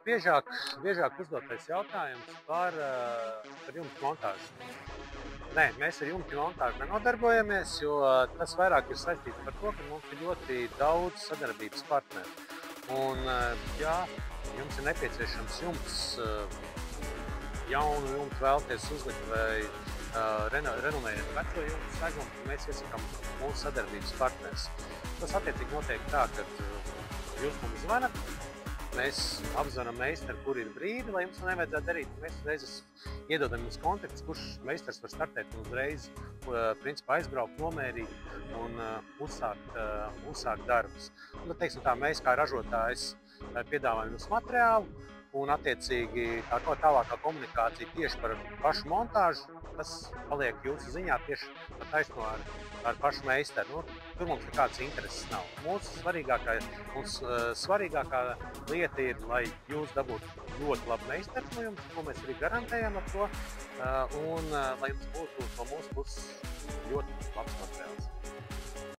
Biežāk uzdotais jautājums par jumta montāžu. Nē, mēs ar jumta montāžu nenodarbojamies, jo tas vairāk ir saistīts par to, ka mums ir ļoti daudz sadarbības partneru. Un, ja jums ir nepieciešams jumts, jaunu jumtu vēlaties uzlikt vai renovējot veco jumtu segmentu, mēs iesakām mūsu sadarbības partners. Tas attiecīgi notiek tā, ka jūs mums zvanat, mēs apzvanām meistaru, kur ir brīdi, lai jums nevajadzētu darīt. Mēs uzreiz iedodam jums kontaktus, kurš meistars var startēt un uzreiz principā aizbraukt, nomērīt un uzsākt darbus. Un, teiksim tā, mēs kā ražotājs piedāvājam jums materiālu un attiecīgi tā tālākā komunikācija tieši par pašu montāžu, tas paliek jūsu ziņā tieši par taisno ar pašu meistaru. Tur mums nekādas intereses nav. Mūsu svarīgākā lieta ir, lai jūs dabūtu ļoti labu meistaru no jums, ko mēs arī garantējam ar to, un lai jums būtu no mūsu puses ļoti labs materiāls.